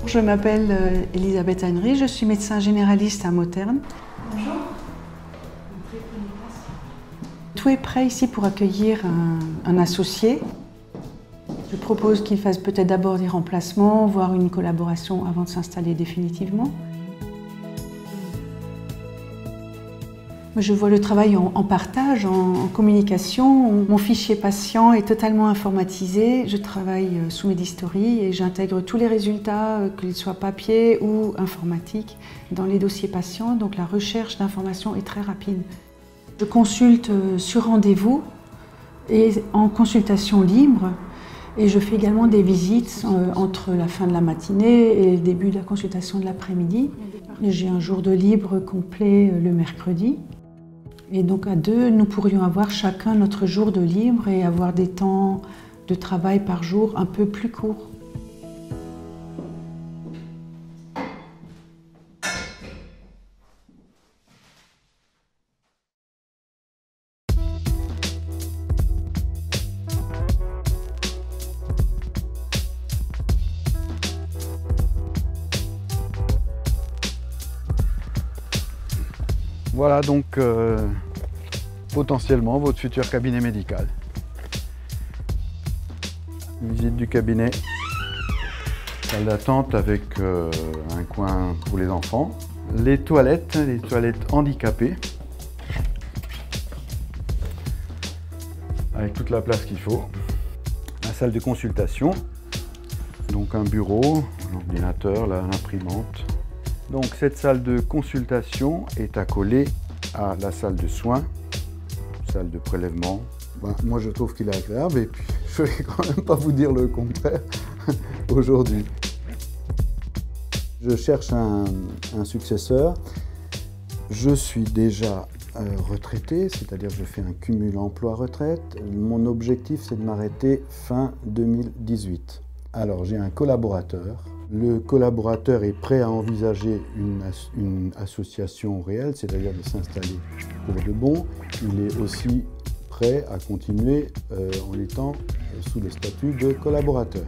Je m'appelle Elisabeth Heinrich, je suis médecin généraliste à Mauterne. Bonjour. Tout est prêt ici pour accueillir un associé. Je propose qu'il fasse peut-être d'abord des remplacements, voire une collaboration avant de s'installer définitivement. Je vois le travail en partage, en communication. Mon fichier patient est totalement informatisé. Je travaille sous Medistory et j'intègre tous les résultats, qu'ils soient papier ou informatiques, dans les dossiers patients. Donc la recherche d'informations est très rapide. Je consulte sur rendez-vous et en consultation libre. Et je fais également des visites entre la fin de la matinée et le début de la consultation de l'après-midi. J'ai un jour de libre complet le mercredi. Et donc à deux, nous pourrions avoir chacun notre jour de libre et avoir des temps de travail par jour un peu plus courts. Voilà donc potentiellement votre futur cabinet médical. Visite du cabinet, salle d'attente avec un coin pour les enfants, les toilettes handicapées, avec toute la place qu'il faut, la salle de consultation, donc un bureau, l'ordinateur, l'imprimante. Donc cette salle de consultation est accolée à la salle de soins, salle de prélèvement. Moi je trouve qu'il est agréable et puis je ne vais quand même pas vous dire le contraire aujourd'hui. Je cherche un successeur. Je suis déjà retraité, c'est-à-dire je fais un cumul emploi-retraite. Mon objectif c'est de m'arrêter fin 2018. Alors j'ai un collaborateur. Le collaborateur est prêt à envisager une association réelle, c'est-à-dire de s'installer pour de bon. Il est aussi prêt à continuer en étant sous le statut de collaborateur.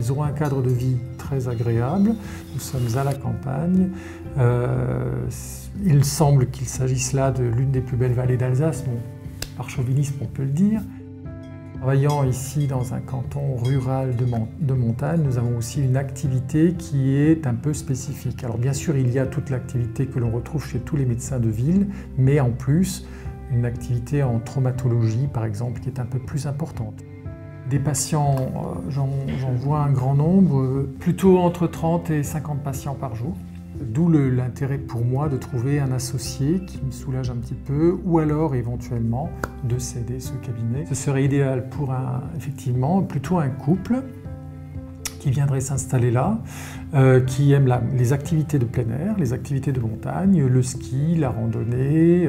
Ils auront un cadre de vie très agréable. Nous sommes à la campagne. Il semble qu'il s'agisse là de l'une des plus belles vallées d'Alsace, bon, par chauvinisme on peut le dire. Travaillant ici dans un canton rural de montagne, nous avons aussi une activité qui est un peu spécifique. Alors bien sûr, il y a toute l'activité que l'on retrouve chez tous les médecins de ville, mais en plus, une activité en traumatologie, par exemple, qui est un peu plus importante. Des patients, j'en vois un grand nombre, plutôt entre 30 et 50 patients par jour. D'où l'intérêt pour moi de trouver un associé qui me soulage un petit peu, ou alors éventuellement de céder ce cabinet. Ce serait idéal pour effectivement plutôt un couple qui viendrait s'installer là, qui aime les activités de plein air, les activités de montagne, le ski, la randonnée,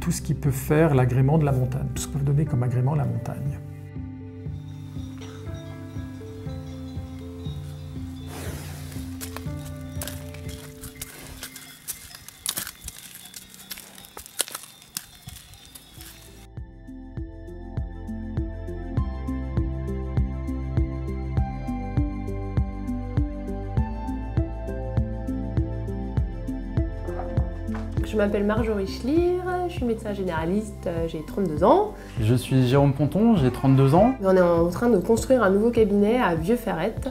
tout ce qui peut faire l'agrément de la montagne, tout ce que peut donner comme agrément la montagne. Je m'appelle Marjorie Schlier, je suis médecin généraliste, j'ai 32 ans. Je suis Jérôme Ponton, j'ai 32 ans. On est en train de construire un nouveau cabinet à Vieux-Ferrette,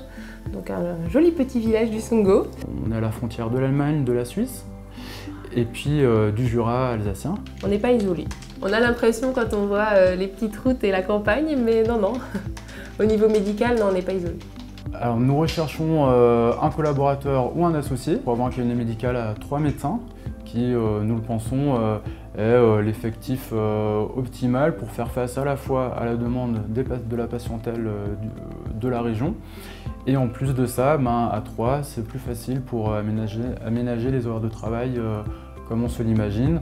donc un joli petit village du Songau. On est à la frontière de l'Allemagne, de la Suisse, et puis du Jura alsacien. On n'est pas isolé. On a l'impression quand on voit les petites routes et la campagne, mais non, non. Au niveau médical, non, on n'est pas isolé. Alors nous recherchons un collaborateur ou un associé pour avoir un cabinet médical à 3 médecins qui, nous le pensons, est l'effectif optimal pour faire face à la fois à la demande de la patientèle de la région et en plus de ça, à 3, c'est plus facile pour aménager les horaires de travail comme on se l'imagine.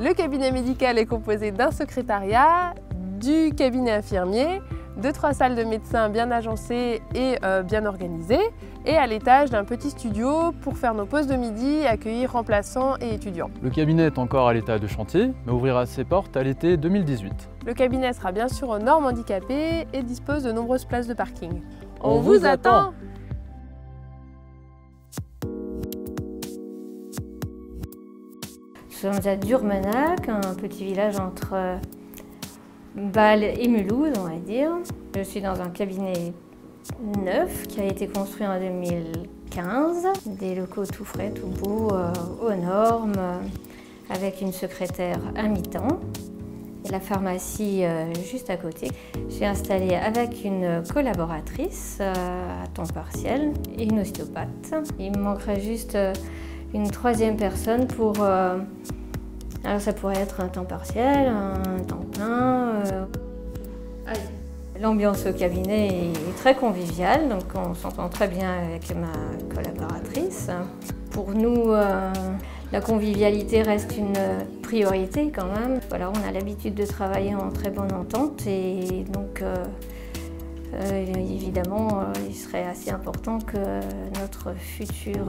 Le cabinet médical est composé d'un secrétariat, du cabinet infirmier, 2-3 salles de médecins bien agencées et bien organisées, et à l'étage d'un petit studio pour faire nos pauses de midi, accueillir remplaçants et étudiants. Le cabinet est encore à l'état de chantier, mais ouvrira ses portes à l'été 2018. Le cabinet sera bien sûr aux normes handicapées et dispose de nombreuses places de parking. On vous attend. Nous sommes à Durmenac, un petit village entre Bâle et Mulhouse, on va dire. Je suis dans un cabinet neuf qui a été construit en 2015. Des locaux tout frais, tout beaux, aux normes, avec une secrétaire à mi-temps. Et la pharmacie juste à côté. J'ai installé avec une collaboratrice à temps partiel et une ostéopathe. Il me manquerait juste une troisième personne pour... alors ça pourrait être un temps partiel, un temps plein. L'ambiance au cabinet est très conviviale, donc on s'entend très bien avec ma collaboratrice. Pour nous, la convivialité reste une priorité quand même. Voilà, on a l'habitude de travailler en très bonne entente et donc évidemment il serait assez important que notre futur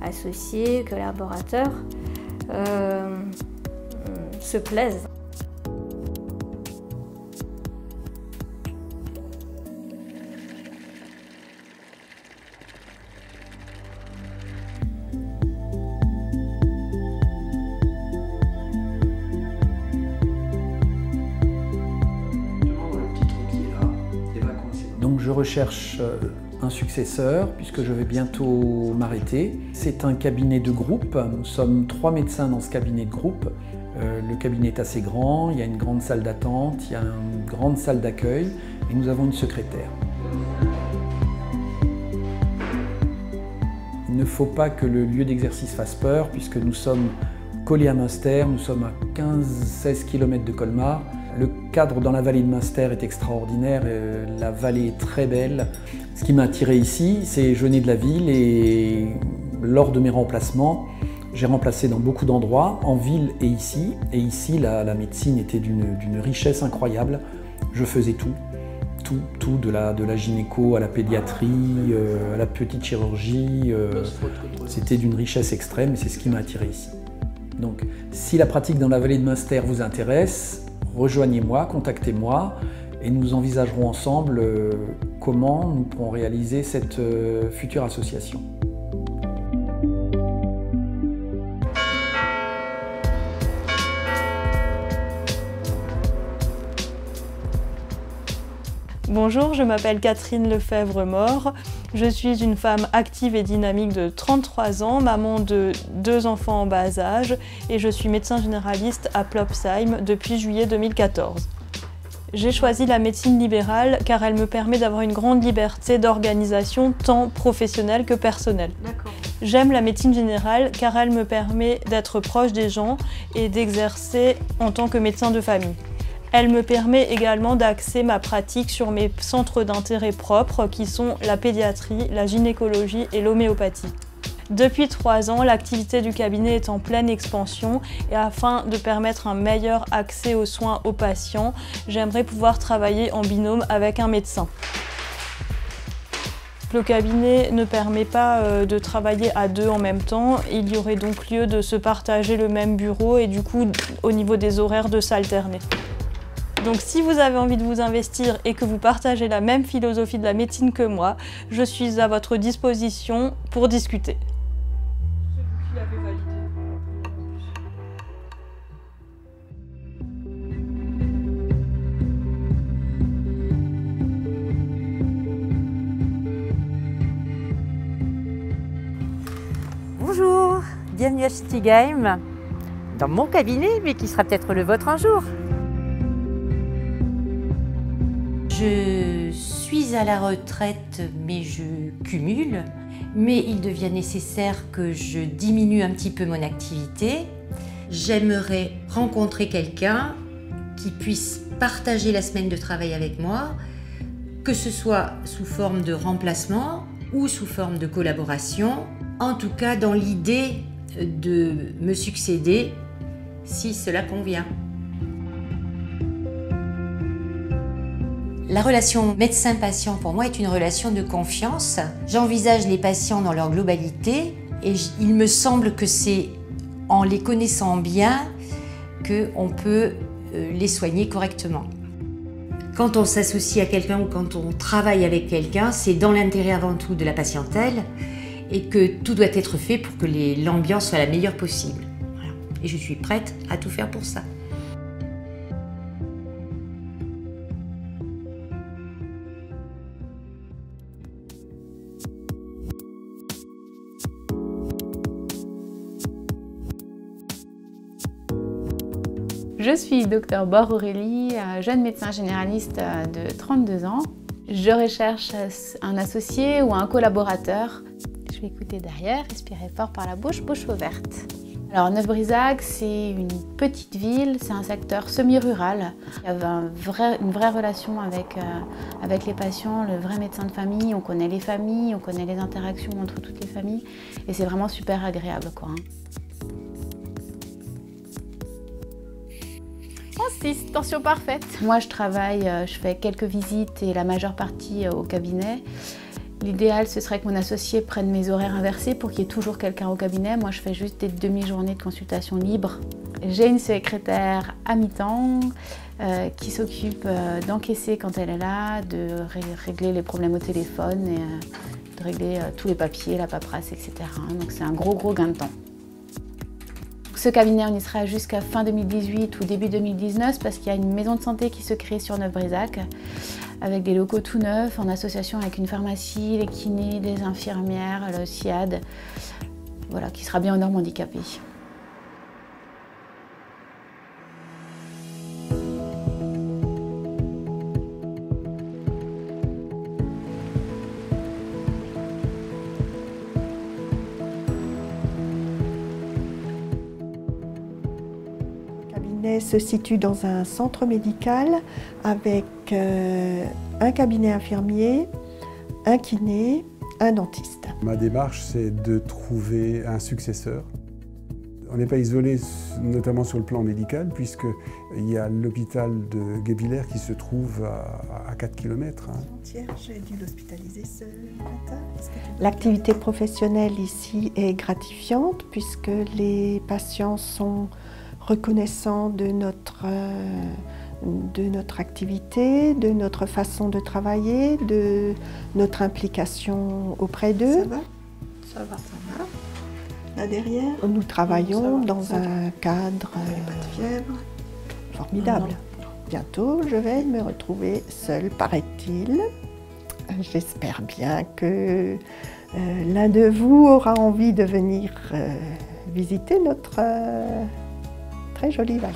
associé, collaborateur se plaise. Donc je recherche un successeur puisque je vais bientôt m'arrêter. C'est un cabinet de groupe, nous sommes 3 médecins dans ce cabinet de groupe. Le cabinet est assez grand, il y a une grande salle d'attente, il y a une grande salle d'accueil et nous avons une secrétaire. Il ne faut pas que le lieu d'exercice fasse peur puisque nous sommes collés à Münster, nous sommes à 15-16 km de Colmar. Le cadre dans la vallée de Münster est extraordinaire, la vallée est très belle. Ce qui m'a attiré ici, c'est je venais de la ville et lors de mes remplacements, j'ai remplacé dans beaucoup d'endroits, en ville et ici. Et ici, la médecine était d'une richesse incroyable. Je faisais tout, de la gynéco à la pédiatrie, à la petite chirurgie. C'était d'une richesse extrême et c'est ce qui m'a attiré ici. Donc, si la pratique dans la vallée de Münster vous intéresse, rejoignez-moi, contactez-moi et nous envisagerons ensemble comment nous pourrons réaliser cette future association. Bonjour, je m'appelle Catherine Lefebvre-Mort. Je suis une femme active et dynamique de 33 ans, maman de 2 enfants en bas âge et je suis médecin généraliste à Plopsheim depuis juillet 2014. J'ai choisi la médecine libérale car elle me permet d'avoir une grande liberté d'organisation tant professionnelle que personnelle. J'aime la médecine générale car elle me permet d'être proche des gens et d'exercer en tant que médecin de famille. Elle me permet également d'axer ma pratique sur mes centres d'intérêt propres qui sont la pédiatrie, la gynécologie et l'homéopathie. Depuis 3 ans, l'activité du cabinet est en pleine expansion et afin de permettre un meilleur accès aux soins aux patients, j'aimerais pouvoir travailler en binôme avec un médecin. Le cabinet ne permet pas de travailler à 2 en même temps, il y aurait donc lieu de se partager le même bureau et du coup au niveau des horaires de s'alterner. Donc si vous avez envie de vous investir et que vous partagez la même philosophie de la médecine que moi, je suis à votre disposition pour discuter. C'est vous qui l'avez validé. Bonjour, bienvenue à Stigheim, dans mon cabinet, mais qui sera peut-être le vôtre un jour. Je suis à la retraite, mais je cumule. Mais il devient nécessaire que je diminue un petit peu mon activité. J'aimerais rencontrer quelqu'un qui puisse partager la semaine de travail avec moi, que ce soit sous forme de remplacement ou sous forme de collaboration. En tout cas, dans l'idée de me succéder si cela convient. La relation médecin-patient pour moi est une relation de confiance. J'envisage les patients dans leur globalité et il me semble que c'est en les connaissant bien qu'on peut les soigner correctement. Quand on s'associe à quelqu'un ou quand on travaille avec quelqu'un, c'est dans l'intérêt avant tout de la patientèle et que tout doit être fait pour que l'ambiance soit la meilleure possible. Voilà. Et je suis prête à tout faire pour ça. Je suis Dr Bor Aurélie, jeune médecin généraliste de 32 ans. Je recherche un associé ou un collaborateur. Je vais écouter derrière, respirer fort par la bouche, bouche ouverte. Alors Neuf-Brisach, c'est une petite ville, c'est un secteur semi-rural. Il y avait une vraie relation avec les patients, le vrai médecin de famille. On connaît les familles, on connaît les interactions entre toutes les familles. Et c'est vraiment super agréable, quoi. En 6, tension parfaite. Moi je travaille, je fais quelques visites et la majeure partie au cabinet. L'idéal ce serait que mon associé prenne mes horaires inversés pour qu'il y ait toujours quelqu'un au cabinet. Moi je fais juste des demi-journées de consultation libre. J'ai une secrétaire à mi-temps qui s'occupe d'encaisser quand elle est là, de régler les problèmes au téléphone et de régler tous les papiers, la paperasse, etc. Donc c'est un gros gain de temps. Ce cabinet, on y sera jusqu'à fin 2018 ou début 2019 parce qu'il y a une maison de santé qui se crée sur Neuf-Brisach avec des locaux tout neufs en association avec une pharmacie, les kinés, des infirmières, le SIAD, voilà, qui sera bien aux normes handicapées. Se situe dans un centre médical avec un cabinet infirmier, un kiné, un dentiste. Ma démarche, c'est de trouver un successeur. On n'est pas isolé, notamment sur le plan médical, puisqu'il y a l'hôpital de Guebwiller qui se trouve à 4 km. Hier, j'ai dû l'hospitaliser ce matin. L'activité professionnelle ici est gratifiante puisque les patients sont reconnaissants de notre activité, de notre façon de travailler, de notre implication auprès d'eux. Ça va. Là derrière, nous travaillons dans un cadre formidable. Bientôt, je vais me retrouver seule, paraît-il. J'espère bien que l'un de vous aura envie de venir visiter notre très jolie vallée.